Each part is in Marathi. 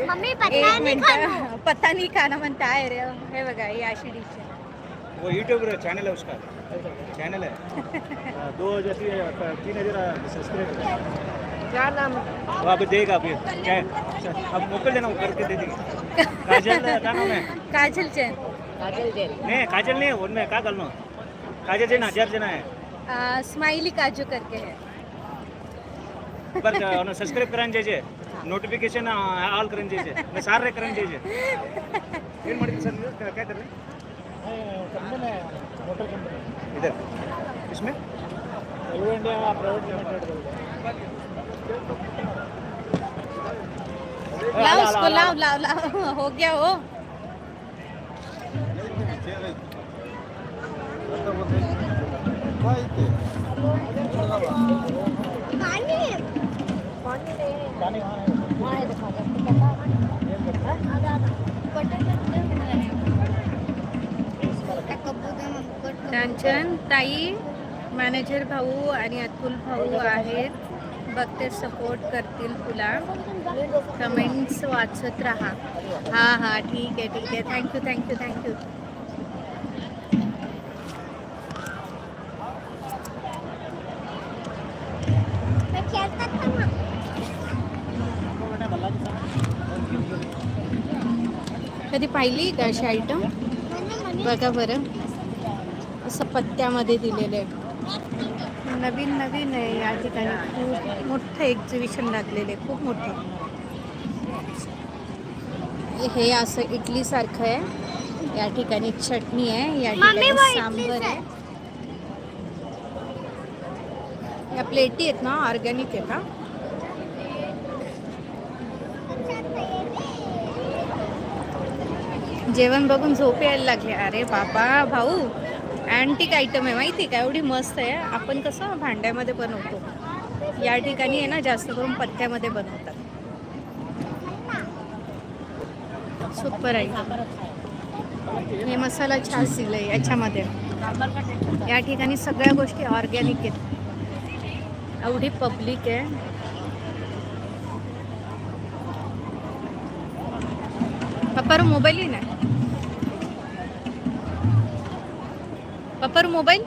मम्मी एक मिनिट, पत्ता नहीं खाना म्हणता आहे रे. हे बघा ही अशी डिश आहे. वो यूट्यूब चैनल है उसका, चैनल है 2000 सब्सक्राइबर। क्या नाम? वो अभी देगा, अभी क्या है? अब मोकल देना, वो करके दे देंगे। काजल क्या नाम है? काजल जैन. नहीं काजल नहीं, उनमें क्या करना, काजल जन 1000 जना है स्माइली काजू करके है. पर सब्सक्राइब कराने चाहिए, नोटिफिकेशन ऑल करने चाहिए, मैं सारे करने चाहिए। ಏನು ಮಾಡಿದ್ರಿ ಸರ್ ನೀವು, क्या कर रहे हैं? कंपनी है, मोटर कंपनी इधर इसमें एलो इंडिया प्राइवेट लिमिटेड। लाओ उसको, लाओ लाओ लाओ, हो गया हो. कांचन ताई, मॅनेजर भाऊ आणि अतुल भाऊ आहेत, बघते सपोर्ट करतील तुला. कमेंट्स वाचत राहा. हां हां ठीक आहे ठीक आहे, थँक्यू थँक्यू थँक्यू. कधी पाहिली का अशी आयटम? बघा बरं, असं पत्त्यामध्ये दिलेलं आहे. नवीन नवीन आहे. या ठिकाणी खूप मोठं एक्झिबिशन लागलेलं आहे, खूप मोठं. हे असं इडलीसारखं आहे. या ठिकाणी चटणी आहे, या ठिकाणी सांबर आहे. या प्लेटी आहेत ना, ऑर्गॅनिक आहे का? जेवण बघून झोप यायला लागले. अरे बाबा भाऊ, अँटिक आयटम आहे माहिती का, एवढी मस्त आहे. आपण कसं भांड्यामध्ये बनवतो, या ठिकाणी आहे ना जास्त करून पत्त्यामध्ये बनवतात. सुपर आहे. हे मसाला छास दिलं आहे याच्यामध्ये. या ठिकाणी सगळ्या गोष्टी ऑर्गॅनिक आहेत. एवढी पब्लिक आहे. पप्पावर मोबाईल ही नाही. पप्पावर मोबाईल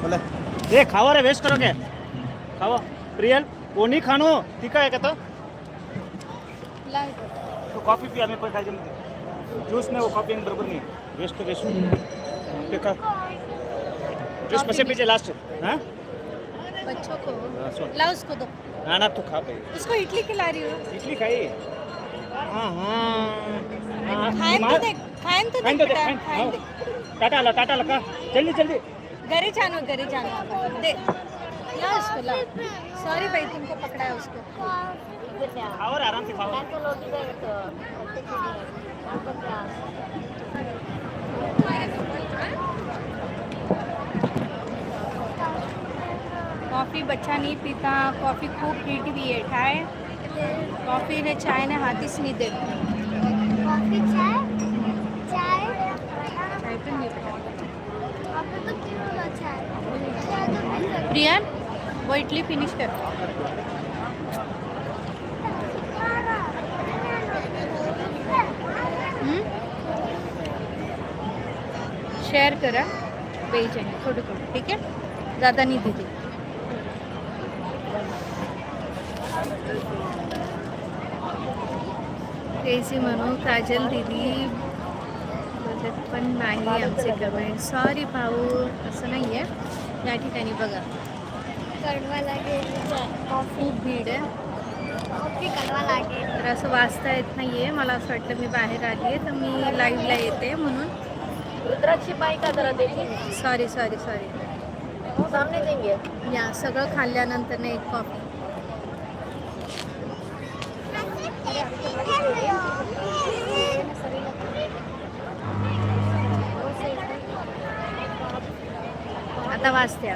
बोला ये खावा रे, वेस्ट करोगे, खावा. प्रियल वो नहीं खानो, ठीक है कहता तो कॉफी पी, हमें कोई खाई जूस में वो कॉफी बराबर नहीं, वेस्ट तो वेस्ट देखा. जूस में से पीछे लास्ट. हाँ बच्चों को सुन, ला, उसको दो. ना ना तू खा भाई, उसको इडली खिला रही हूँ. इडली खाई. हाँ हाँ खाएं तो देख, खाएं तो देख बेटा, खाएं दे. टाटा लगा, जल्दी जल्दी. घरी जानो दे. ला उसको, ला. सॉरी भाई, तुमको पकड़ा है उसको. खाओ रे, आराम से खाओ. कॉफ़ी बच्चा नहीं पीता, कॉफ़ी खूब हीट भी है. ठाए कॉफ़ी ने चाय ने हाथीच नहीं देत. कॉफी चाय चाय चाय पण नाही पित. आपको तो क्यों होगा चाय? चाय तो पी सकते. प्रियन, वो इडली फिनिश कर. शेयर करा पेज आहे थोडं थोडं, ठीक आहे, ज़्यादा नहीं दीदी. कैसी म्हणू काजल दीदी बघत पण नाही आमचे कमेंट. सॉरी भाऊ, असं नाही आहे. या ठिकाणी बघा कड़वा लागेल. खूप भीड आहे. कॉफी कड़वा लागेल. तर असं वाचता येत नाही आहे. मला असं वाटलं मी बाहेर आली आहे, तर मी लाईव्हला येते म्हणून. रुद्राक्षी पाई का जरा देखिए, सॉरी सामने देंगे. या सगळं खाल्ल्यानंतर ना एक कॉफी. आता वाचते.